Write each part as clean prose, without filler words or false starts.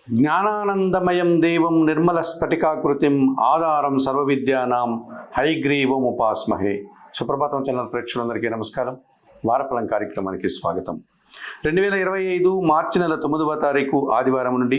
జ్ఞానానందమయం దేవం నిర్మల స్ఫటికాకృతిం ఆధారం సర్వవిద్యానాం హైగ్రీవం ఉపాస్మహే. సుప్రభాతం ఛానల్ ప్రేక్షకులందరికీ నమస్కారం. వారఫలం కార్యక్రమానికి స్వాగతం. 2025 మార్చి నెల 9వ తారీఖు ఆదివారం నుండి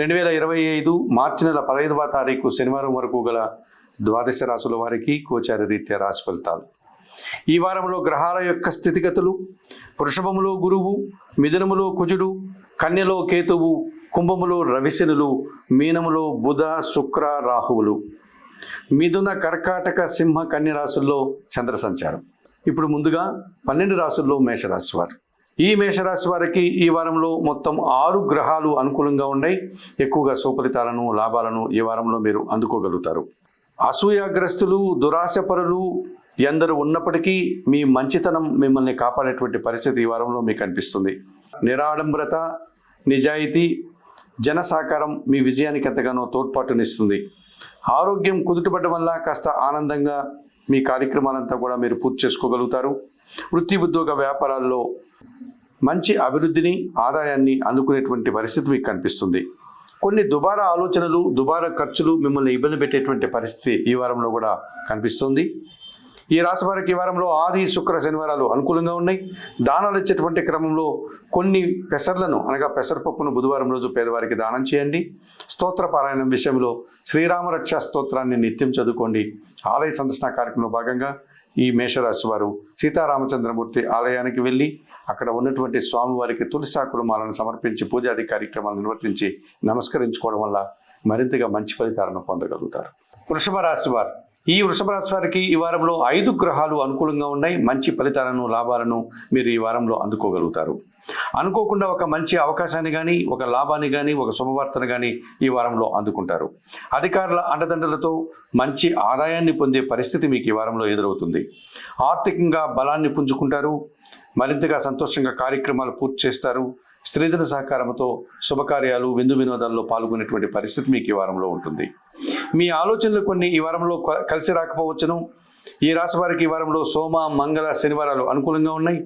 2025 మార్చి నెల 15వ తారీఖు శనివారం వరకు గల ద్వాదశ రాశుల వారికి గోచార రీత్యా రాశి ఫలితాలు. ఈ వారంలో గ్రహాల యొక్క స్థితిగతులు: వృషభములో గురువు, మిథునములో కుజుడు, కన్యలో కేతువు, కుంభములో రవిశనులు, మీనములో బుధ శుక్ర రాహువులు, మిథున కర్కాటక సింహ కన్య రాశుల్లో చంద్ర సంచారం. ఇప్పుడు ముందుగా 12 రాశుల్లో మేషరాశి వారు. ఈ మేషరాశి వారికి ఈ వారంలో మొత్తం 6 గ్రహాలు అనుకూలంగా ఉన్నాయి. ఎక్కువగా సుఫలితాలను, లాభాలను ఈ వారంలో మీరు అందుకోగలుగుతారు. అసూయాగ్రస్తులు, దురాశపరులు ఎందరు ఉన్నప్పటికీ మీ మంచితనం మిమ్మల్ని కాపాడేటువంటి పరిస్థితి ఈ వారంలో మీకు కనిపిస్తుంది. నిరాడంబరత, నిజాయితీ, జన సహకారం మీ విజయానికి ఎంతగానో తోడ్పాటునిస్తుంది. ఆరోగ్యం కుదుటపడడం వల్ల కాస్త ఆనందంగా మీ కార్యక్రమాలంతా కూడా మీరు పూర్తి చేసుకోగలుగుతారు. వృత్తి, ఉద్యోగ, వ్యాపారాల్లో మంచి అభివృద్ధిని, ఆదాయాన్ని అందుకునేటువంటి పరిస్థితి మీకు కనిపిస్తుంది. కొన్ని దుబారా ఆలోచనలు, దుబారా ఖర్చులు మిమ్మల్ని ఇబ్బంది పెట్టేటువంటి పరిస్థితి ఈ వారంలో కూడా కనిపిస్తుంది. ఈ రాశి వారికి ఈ వారంలో ఆది, శుక్ర, శనివారాలు అనుకూలంగా ఉన్నాయి. దానాలు ఇచ్చేటువంటి క్రమంలో కొన్ని పెసర్లను అనగా పెసరపప్పును బుధవారం రోజు పేదవారికి దానం చేయండి. స్తోత్ర పారాయణం విషయంలో శ్రీరామరక్ష స్తోత్రాన్ని నిత్యం చదువుకోండి. ఆలయ సందర్శన కార్యక్రమంలో భాగంగా ఈ మేషరాశి వారు సీతారామచంద్రమూర్తి ఆలయానికి వెళ్ళి అక్కడ ఉన్నటువంటి స్వామివారికి తులసాకుల మాలను సమర్పించి పూజాది కార్యక్రమాలు నిర్వర్తించి నమస్కరించుకోవడం వల్ల మరింతగా మంచి ఫలితాలను పొందగలుగుతారు. వృషభ రాశి వారు. ఈ వృషభ రాశి వారికి ఈ వారంలో 5 గ్రహాలు అనుకూలంగా ఉన్నాయి. మంచి ఫలితాలను, లాభాలను మీరు ఈ వారంలో అందుకోగలుగుతారు. అనుకోకుండా ఒక మంచి అవకాశాన్ని కానీ, ఒక లాభాన్ని కానీ, ఒక శుభవార్తను కానీ ఈ వారంలో అందుకుంటారు. అధికారుల అండదండలతో మంచి ఆదాయాన్ని పొందే పరిస్థితి మీకు ఈ వారంలో ఎదురవుతుంది. ఆర్థికంగా బలాన్ని పుంజుకుంటారు. మరింతగా సంతోషంగా కార్యక్రమాలు పూర్తి చేస్తారు. స్త్రీజన సహకారంతో శుభకార్యాలు, విందు వినోదాల్లో పాల్గొనేటువంటి పరిస్థితి మీకు ఈ వారంలో ఉంటుంది. మీ ఆలోచనలు కొన్ని ఈ వారంలో కలిసి రాకపోవచ్చును. ఈ రాశి వారికి ఈ వారంలో సోమ, మంగళ, శనివారాలు అనుకూలంగా ఉన్నాయి.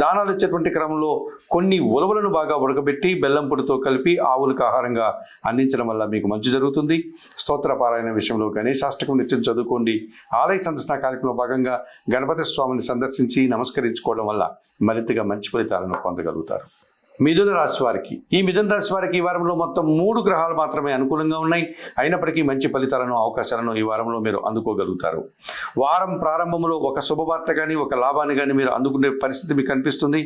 దానాలు ఇచ్చేటువంటి క్రమంలో కొన్ని ఉలవలను బాగా ఉడకబెట్టి బెల్లం పొడితో కలిపి ఆవులకు ఆహారంగా అందించడం వల్ల మీకు మంచి జరుగుతుంది. స్తోత్ర పారాయణ విషయంలో గణేశాష్టకం నిత్యం చదువుకోండి. ఆలయ సందర్శన కార్యక్రమంలో భాగంగా గణపతి స్వామిని సందర్శించి నమస్కరించుకోవడం వల్ల మరింతగా మంచి ఫలితాలను పొందగలుగుతారు. మిథున రాశి వారికి ఈ వారంలో మొత్తం 3 గ్రహాలు మాత్రమే అనుకూలంగా ఉన్నాయి. అయినప్పటికీ మంచి ఫలితాలను, అవకాశాలను ఈ వారంలో మీరు అందుకోగలుగుతారు. వారం ప్రారంభంలో ఒక శుభవార్త కానీ, ఒక లాభాన్ని కానీ మీరు అందుకునే పరిస్థితి మీకు కనిపిస్తుంది.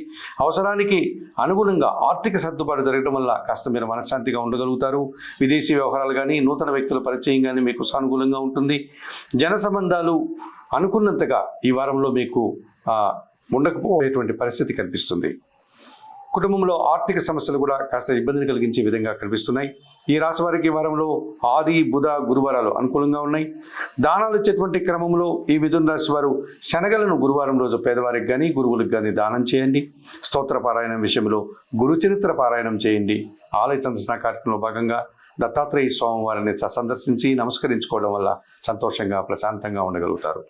అవసరానికి అనుగుణంగా ఆర్థిక సర్దుబాటు జరగడం వల్ల కాస్త మీరు మనశ్శాంతిగా ఉండగలుగుతారు. విదేశీ వ్యవహారాలు కానీ, నూతన వ్యక్తుల పరిచయం కానీ మీకు సానుకూలంగా ఉంటుంది. జన సంబంధాలు అనుకున్నంతగా ఈ వారంలో మీకు ఉండకపోయేటువంటి పరిస్థితి కనిపిస్తుంది. కుటుంబంలో ఆర్థిక సమస్యలు కూడా కాస్త ఇబ్బందిని కలిగించే విధంగా కనిపిస్తున్నాయి. ఈ రాశి వారికి వారంలో ఆది, బుధ, గురువారాలు అనుకూలంగా ఉన్నాయి. దానాలు ఇచ్చేటువంటి క్రమంలో ఈ మిథున రాశి వారు శనగలను గురువారం రోజు పేదవారికి కానీ, గురువులకు కానీ దానం చేయండి. స్తోత్ర పారాయణం విషయంలో గురు చరిత్ర పారాయణం చేయండి. ఆలయ సందర్శన కార్యక్రమంలో భాగంగా దత్తాత్రేయ స్వామి వారిని సందర్శించి నమస్కరించుకోవడం వల్ల సంతోషంగా, ప్రశాంతంగా ఉండగలుగుతారు.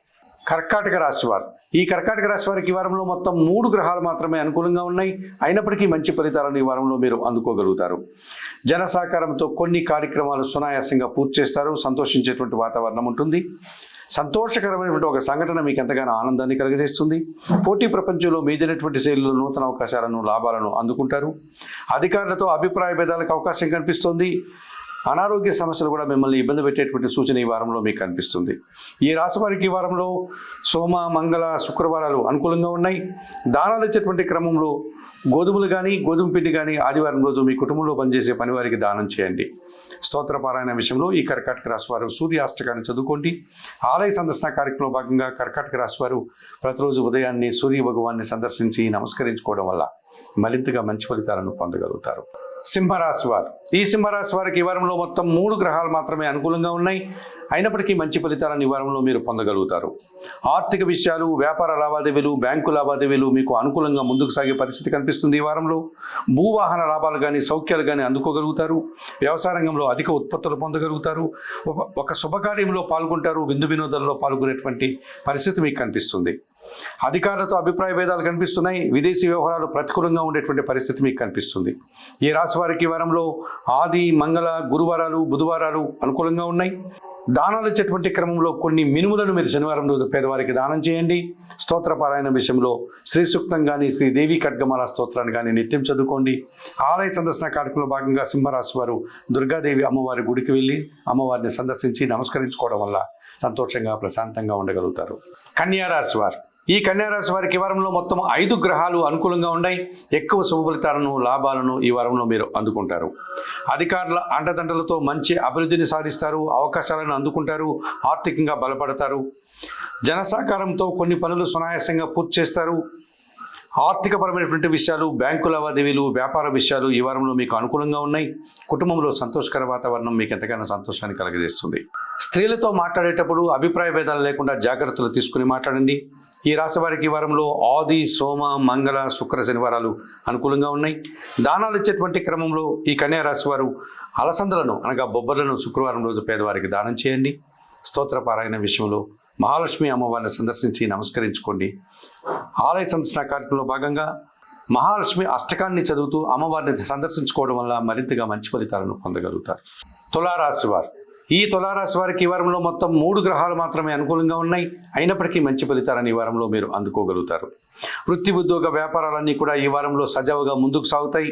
కర్కాటక రాశి వారు. ఈ కర్కాటక రాశి వారికి ఈ వారంలో మొత్తం 3 గ్రహాలు మాత్రమే అనుకూలంగా ఉన్నాయి. అయినప్పటికీ మంచి ఫలితాలను ఈ వారంలో మీరు అందుకోగలుగుతారు. జన సహకారంతో కొన్ని కార్యక్రమాలు సునాయాసంగా పూర్తి చేస్తారు. సంతోషించేటువంటి వాతావరణం ఉంటుంది. సంతోషకరమైనటువంటి ఒక సంఘటన మీకు ఎంతగానో ఆనందాన్ని కలిగజేస్తుంది. పోటీ ప్రపంచంలో మీదైనటువంటి శైలిలో నూతన అవకాశాలను, లాభాలను అందుకుంటారు. అధికారులతో అభిప్రాయ భేదాలకు అవకాశం కనిపిస్తుంది. అనారోగ్య సమస్యలు కూడా మిమ్మల్ని ఇబ్బంది పెట్టేటువంటి సూచన ఈ వారంలో మీకు కనిపిస్తుంది. ఈ రాశి వారికి ఈ వారంలో సోమ, మంగళ, శుక్రవారాలు అనుకూలంగా ఉన్నాయి. దానాలు ఇచ్చేటువంటి క్రమంలో గోధుమలు కానీ, గోధుమ పిండి కానీ ఆదివారం రోజు మీ కుటుంబంలో పనిచేసే పని వారికి దానం చేయండి. స్తోత్ర పారాయణ విషయంలో ఈ కర్కాటక రాశి వారు సూర్యాష్టకాన్ని చదువుకోండి. ఆలయ సందర్శన కార్యక్రమంలో భాగంగా కర్కాటక రాశి వారు ప్రతిరోజు ఉదయాన్నే సూర్య భగవాన్ని సందర్శించి నమస్కరించుకోవడం వల్ల మరింతగా మంచి ఫలితాలను పొందగలుగుతారు. సింహరాశి వారు. ఈ సింహరాశి వారికి ఈ వారంలో మొత్తం 3 గ్రహాలు మాత్రమే అనుకూలంగా ఉన్నాయి. అయినప్పటికీ మంచి ఫలితాలను ఈ వారంలో మీరు పొందగలుగుతారు. ఆర్థిక విషయాలు, వ్యాపార లావాదేవీలు, బ్యాంకు లావాదేవీలు మీకు అనుకూలంగా ముందుకు సాగే పరిస్థితి కనిపిస్తుంది. ఈ వారంలో భూవాహన లాభాలు కానీ, సౌఖ్యాలు కానీ అందుకోగలుగుతారు. వ్యవసాయ రంగంలో అధిక ఉత్పత్తులు పొందగలుగుతారు. ఒక శుభకార్యంలో పాల్గొంటారు. విందు వినోదాల్లో పాల్గొనేటువంటి పరిస్థితి మీకు కనిపిస్తుంది. అధికారులతో అభిప్రాయ భేదాలు కనిపిస్తున్నాయి. విదేశీ వ్యవహారాలు ప్రతికూలంగా ఉండేటువంటి పరిస్థితి మీకు కనిపిస్తుంది. ఈ రాశి వారికి ఈ వారంలో ఆది, మంగళ, గురువారాలు, బుధవారాలు అనుకూలంగా ఉన్నాయి. దానాలు ఇచ్చేటువంటి క్రమంలో కొన్ని మినుములను మీరు శనివారం రోజు పేదవారికి దానం చేయండి. స్తోత్రపారాయణ విషయంలో శ్రీ సూక్తం కానీ, శ్రీ దేవి ఖడ్గమాల స్తోత్రాన్ని కానీ నిత్యం చదువుకోండి. ఆలయ సందర్శన కార్యక్రమంలో భాగంగా సింహరాశి వారు దుర్గాదేవి అమ్మవారి గుడికి వెళ్ళి అమ్మవారిని సందర్శించి నమస్కరించుకోవడం వల్ల సంతోషంగా, ప్రశాంతంగా ఉండగలుగుతారు. కన్యారాశి వారు ఈ కన్యారాశి వారికి ఈ వారంలో మొత్తం 5 గ్రహాలు అనుకూలంగా ఉన్నాయి. ఎక్కువ శుభ ఫలితాలను, లాభాలను ఈ వారంలో మీరు అందుకుంటారు. అధికారుల అండదండలతో మంచి అభివృద్ధిని సాధిస్తారు. అవకాశాలను అందుకుంటారు. ఆర్థికంగా బలపడతారు. జన సహకారంతో కొన్ని పనులు సునాయాసంగా పూర్తి చేస్తారు. ఆర్థికపరమైనటువంటి విషయాలు, బ్యాంకు లావాదేవీలు, వ్యాపార విషయాలు ఈ వారంలో మీకు అనుకూలంగా ఉన్నాయి. కుటుంబంలో సంతోషకర వాతావరణం మీకు ఎంతగానో సంతోషాన్ని కలగజేస్తుంది. స్త్రీలతో మాట్లాడేటప్పుడు అభిప్రాయ భేదాలు లేకుండా జాగ్రత్తలు తీసుకుని మాట్లాడండి. ఈ రాశి వారికి ఈ వారంలో ఆది, సోమ, మంగళ, శుక్ర, శనివారాలు అనుకూలంగా ఉన్నాయి. దానాలు ఇచ్చేటువంటి క్రమంలో ఈ కన్యా రాశి వారు అలసందలను అనగా బొబ్బర్లను శుక్రవారం రోజు పేదవారికి దానం చేయండి. స్తోత్రపారాయణ విషయంలో మహాలక్ష్మి అమ్మవారిని సందర్శించి నమస్కరించుకోండి. ఆలయ సందర్శన కార్యక్రమంలో భాగంగా మహాలక్ష్మి అష్టకాన్ని చదువుతూ అమ్మవారిని సందర్శించుకోవడం వల్ల మరింతగా మంచి ఫలితాలను పొందగలుగుతారు. తులారాశి వారు ఈ తులారాశి వారికి ఈ వారంలో మొత్తం 3 గ్రహాలు మాత్రమే అనుకూలంగా ఉన్నాయి. అయినప్పటికీ మంచి ఫలితాలను ఈ వారంలో మీరు అందుకోగలుగుతారు. వృత్తి, ఉద్యోగ, వ్యాపారాలన్నీ కూడా ఈ వారంలో సజావుగా ముందుకు సాగుతాయి.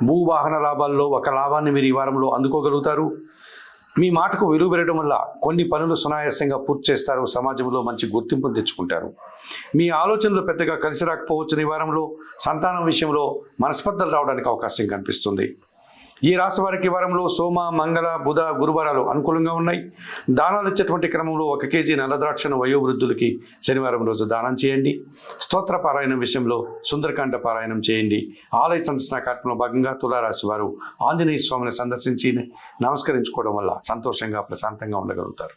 భూవాహన లాభాల్లో ఒక లాభాన్ని మీరు ఈ వారంలో అందుకోగలుగుతారు. మీ మాటకు విలువ పెరగడం వల్ల కొన్ని పనులు సునాయాసంగా పూర్తి చేస్తారు. సమాజంలో మంచి గుర్తింపును తెచ్చుకుంటారు. మీ ఆలోచనలు పెద్దగా కలిసి రాకపోవచ్చు. ఈ వారంలో సంతానం విషయంలో మనస్పర్ధలు రావడానికి అవకాశం కనిపిస్తుంది. ఈ రాశి వారికి వారంలో సోమ, మంగళ, బుధ, గురువారాలు అనుకూలంగా ఉన్నాయి. దానాలు ఇచ్చేటువంటి క్రమంలో 1 కేజీ నల్లద్రాక్షను వయోవృద్ధులకి శనివారం రోజు దానం చేయండి. స్తోత్ర పారాయణం విషయంలో సుందరకాండ పారాయణం చేయండి. ఆలయ సందర్శన కార్యక్రమంలో భాగంగా తులారాశి వారు ఆంజనేయ స్వామిని సందర్శించి నమస్కరించుకోవడం వల్ల సంతోషంగా, ప్రశాంతంగా ఉండగలుగుతారు.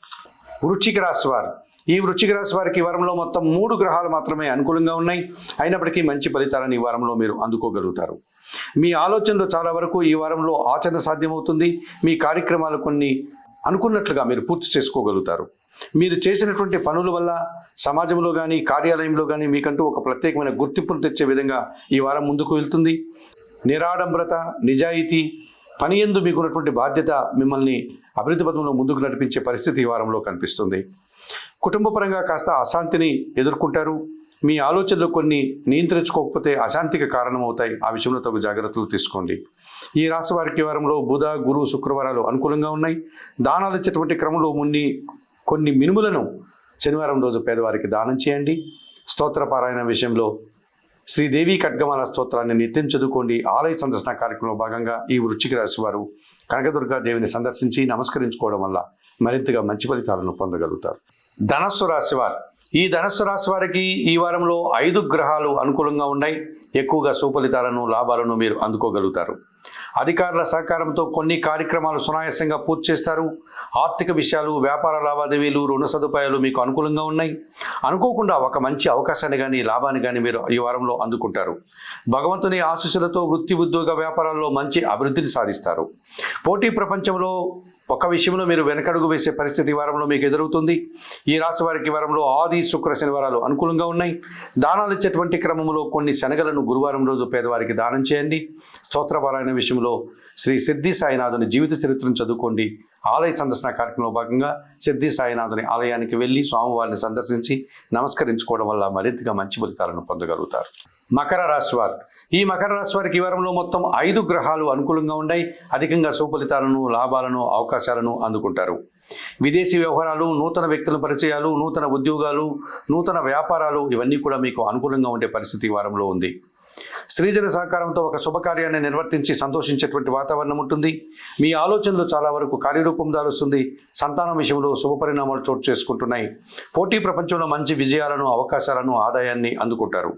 వృశ్చిక రాశి వారు ఈ వృశ్చిక రాశి వారికి ఈ వారంలో మొత్తం 3 గ్రహాలు మాత్రమే అనుకూలంగా ఉన్నాయి. అయినప్పటికీ మంచి ఫలితాలను ఈ వారంలో మీరు అందుకోగలుగుతారు. మీ ఆలోచనలు చాలా వరకు ఈ వారంలో ఆచరణ సాధ్యమవుతుంది. మీ కార్యక్రమాలు కొన్ని అనుకున్నట్లుగా మీరు పూర్తి చేసుకోగలుగుతారు. మీరు చేసినటువంటి పనుల వల్ల సమాజంలో కానీ, కార్యాలయంలో కానీ మీకంటూ ఒక ప్రత్యేకమైన గుర్తింపును తెచ్చే విధంగా ఈ వారం ముందుకు వెళ్తుంది. నిరాడంబరత, నిజాయితీ, పని యందు మీకున్నటువంటి బాధ్యత మిమ్మల్ని అభివృద్ధి పథంలో ముందుకు నడిపించే పరిస్థితి ఈ వారంలో కనిపిస్తుంది. కుటుంబపరంగా కాస్త అశాంతిని ఎదుర్కొంటారు. మీ ఆలోచనలు కొన్ని నియంత్రించుకోకపోతే అశాంతికి కారణమవుతాయి. ఆ విషయంలో తగు జాగ్రత్తలు తీసుకోండి. ఈ రాశి వారికి వారంలో బుధ, గురు, శుక్రవారాలు అనుకూలంగా ఉన్నాయి. దానాలు ఇచ్చేటువంటి క్రమంలో కొన్ని మినుములను శనివారం రోజు పేదవారికి దానం చేయండి. స్తోత్రపారాయణ విషయంలో శ్రీదేవి ఖడ్గమాల స్తోత్రాన్ని నిత్యం చదువుకోండి. ఆలయ సందర్శన కార్యక్రమంలో భాగంగా ఈ వృశ్చిక రాశి వారు కనకదుర్గా దేవిని సందర్శించి నమస్కరించుకోవడం వల్ల మరింతగా మంచి ఫలితాలను పొందగలుగుతారు. ధనస్సు రాశి వారు ఈ ధనస్సు రాశి వారికి ఈ వారంలో 5 గ్రహాలు అనుకూలంగా ఉన్నాయి. ఎక్కువగా సుఫలితాలను, లాభాలను మీరు అందుకోగలుగుతారు. అధికారుల సహకారంతో కొన్ని కార్యక్రమాలు సునాయాసంగా పూర్తి చేస్తారు. ఆర్థిక విషయాలు, వ్యాపార లావాదేవీలు, రుణ సదుపాయాలు మీకు అనుకూలంగా ఉన్నాయి. అనుకోకుండా ఒక మంచి అవకాశాన్ని కానీ, లాభాన్ని కానీ మీరు ఈ వారంలో అందుకుంటారు. భగవంతుని ఆశీస్సులతో వృత్తి, ఉద్యోగ, వ్యాపారాల్లో మంచి అభివృద్ధిని సాధిస్తారు. పోటీ ప్రపంచంలో ఒక విషయంలో మీరు వెనకడుగు వేసే పరిస్థితి ఈ వారంలో మీకు ఎదురవుతుంది. ఈ రాశి వారికి వారంలో ఆది, శుక్ర, శనివారాలు అనుకూలంగా ఉన్నాయి. దానాలు ఇచ్చేటువంటి క్రమంలో కొన్ని శనగలను గురువారం రోజు పేదవారికి దానం చేయండి. స్తోత్రపారాయణ విషయంలో శ్రీ సిద్ధి సాయినాథుని జీవిత చరిత్రను చదువుకోండి. ఆలయ సందర్శన కార్యక్రమంలో భాగంగా సిద్ధి సాయినాథుని ఆలయానికి వెళ్ళి స్వామివారిని సందర్శించి నమస్కరించుకోవడం వల్ల మరింతగా మంచి ఫలితాలను పొందగలుగుతారు. మకర రాశి వారు ఈ మకర రాశి వారికి ఈ వారంలో మొత్తం 5 గ్రహాలు అనుకూలంగా ఉన్నాయి. అధికంగా సుఫలితాలను, లాభాలను, అవకాశాలను అందుకుంటారు. విదేశీ వ్యవహారాలు, నూతన వ్యక్తుల పరిచయాలు, నూతన ఉద్యోగాలు, నూతన వ్యాపారాలు ఇవన్నీ కూడా మీకు అనుకూలంగా ఉండే పరిస్థితి ఈ వారంలో ఉంది. స్త్రీజన సహకారంతో ఒక శుభకార్యాన్ని నిర్వర్తించి సంతోషించేటువంటి వాతావరణం ఉంటుంది. మీ ఆలోచనలు చాలా వరకు కార్యరూపం దాలుస్తుంది. సంతానం విషయంలో శుభ పరిణామాలు చోటు చేసుకుంటున్నాయి. పోటీ ప్రపంచంలో మంచి విజయాలను, అవకాశాలను, ఆదాయాన్ని అందుకుంటారు.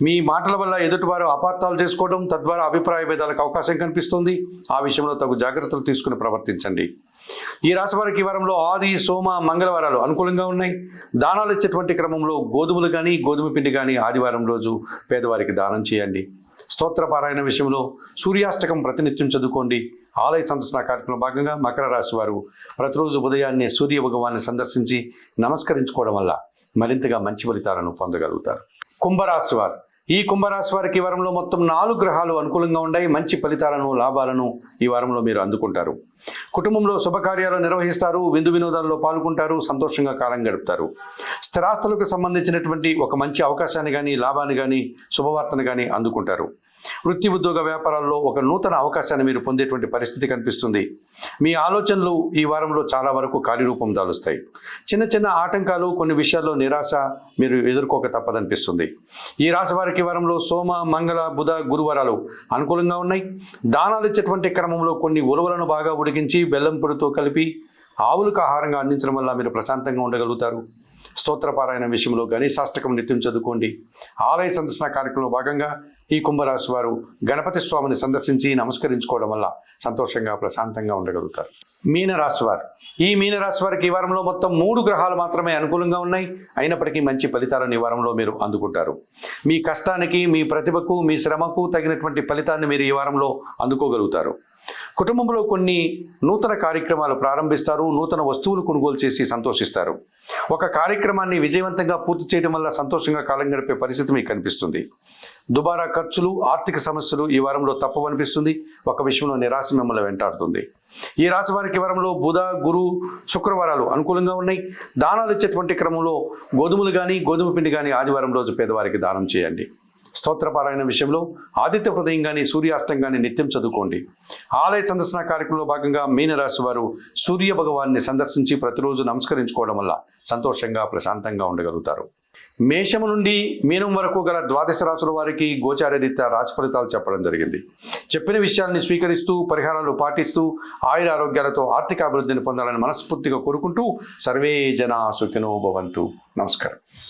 మీ మాటల వల్ల ఎదుటివారు అపార్థాలు చేసుకోవడం, తద్వారా అభిప్రాయ భేదాలకు అవకాశం కనిపిస్తుంది. ఆ విషయంలో తగు జాగ్రత్తలు తీసుకుని ప్రవర్తించండి. ఈ రాశి వారికి ఈ వారంలో ఆది, సోమ, మంగళవారాలు అనుకూలంగా ఉన్నాయి. దానాలు ఇచ్చేటువంటి క్రమంలో గోధుమలు కానీ, గోధుమ పిండి కానీ ఆదివారం రోజు పేదవారికి దానం చేయండి. స్తోత్రపారాయణ విషయంలో సూర్యాష్టకం ప్రతినిత్యం చదువుకోండి. ఆలయ సందర్శన కార్యక్రమంలో భాగంగా మకర రాశి వారు ప్రతిరోజు ఉదయాన్నే సూర్య భగవాన్ని సందర్శించి నమస్కరించుకోవడం వల్ల మరింతగా మంచి ఫలితాలను పొందగలుగుతారు. కుంభరాశి వారు, ఈ కుంభరాశి వారికి ఈ వారంలో మొత్తం 4 గ్రహాలు అనుకూలంగా ఉన్నాయి. మంచి ఫలితాలను, లాభాలను ఈ వారంలో మీరు అందుకుంటారు. కుటుంబంలో శుభకార్యాలు నిర్వహిస్తారు, విందు వినోదాల్లో పాల్గొంటారు, సంతోషంగా కాలం గడుపుతారు. స్థిరాస్తులకు సంబంధించినటువంటి ఒక మంచి అవకాశాన్ని కానీ, లాభాన్ని కానీ, శుభవార్తను కానీ అందుకుంటారు. వృత్తి ఉద్యోగ వ్యాపారాల్లో ఒక నూతన అవకాశాన్ని మీరు పొందేటువంటి పరిస్థితి కనిపిస్తుంది. మీ ఆలోచనలు ఈ వారంలో చాలా వరకు కార్యరూపం దాలుస్తాయి. చిన్న చిన్న ఆటంకాలు, కొన్ని విషయాల్లో నిరాశ మీరు ఎదుర్కోక తప్పదనిపిస్తుంది. ఈ రాశి వారికి వారంలో సోమ, మంగళ, బుధ, గురువారాలు అనుకూలంగా ఉన్నాయి. దానాలు ఇచ్చేటువంటి క్రమంలో కొన్ని ఉలవలను బాగా ఉడికించి బెల్లం పొడితో కలిపి ఆవులకు ఆహారంగా అందించడం వల్ల మీరు ప్రశాంతంగా ఉండగలుగుతారు. స్తోత్రపారాయణ విషయంలో గణేశాష్టకం నిత్యం చదువుకోండి. ఆలయ సందర్శన కార్యక్రమంలో భాగంగా ఈ కుంభరాశి వారు గణపతి స్వామిని సందర్శించి నమస్కరించుకోవడం వల్ల సంతోషంగా, ప్రశాంతంగా ఉండగలుగుతారు. మీనరాశి వారు, ఈ మీనరాశి వారికి ఈ వారంలో మొత్తం 3 గ్రహాలు మాత్రమే అనుకూలంగా ఉన్నాయి. అయినప్పటికీ మంచి ఫలితాలను ఈ వారంలో మీరు అందుకుంటారు. మీ కష్టానికి, మీ ప్రతిభకు, మీ శ్రమకు తగినటువంటి ఫలితాన్ని మీరు ఈ వారంలో అందుకోగలుగుతారు. కుటుంబంలో కొన్ని నూతన కార్యక్రమాలు ప్రారంభిస్తారు. నూతన వస్తువులు కొనుగోలు చేసి సంతోషిస్తారు. ఒక కార్యక్రమాన్ని విజయవంతంగా పూర్తి చేయడం వల్ల సంతోషంగా కాలం గడిపే పరిస్థితి మీకు కనిపిస్తుంది. దుబారా ఖర్చులు, ఆర్థిక సమస్యలు ఈ వారంలో తప్పవనిపిస్తుంది. ఒక విషయంలో నిరాశ మిమ్మల్ని వెంటాడుతుంది. ఈ రాశి వారికి వారంలో బుధ, గురు, శుక్రవారాలు అనుకూలంగా ఉన్నాయి. దానాలు ఇచ్చేటువంటి క్రమంలో గోధుమలు కానీ, గోధుమ పిండి కానీ ఆదివారం రోజు పేదవారికి దానం చేయండి. స్తోత్రపారాయణ విషయంలో ఆదిత్య హృదయం కానీ, సూర్యాస్తం కానీ నిత్యం చదువుకోండి. ఆలయ సందర్శన కార్యక్రమంలో భాగంగా మీనరాశి వారు సూర్య భగవాన్ని సందర్శించి ప్రతిరోజు నమస్కరించుకోవడం వల్ల సంతోషంగా, ప్రశాంతంగా ఉండగలుగుతారు. మేషము నుండి మీనం వరకు గల 12 రాశుల వారికి గోచారరీత్యా రాశి ఫలితాలు చెప్పడం జరిగింది. చెప్పిన విషయాల్ని స్వీకరిస్తూ, పరిహారాలు పాటిస్తూ ఆయుర ఆరోగ్యాలతో ఆర్థిక అభివృద్ధిని పొందాలని మనస్ఫూర్తిగా కోరుకుంటూ సర్వే జనా సుఖినో భవంతు. నమస్కారం.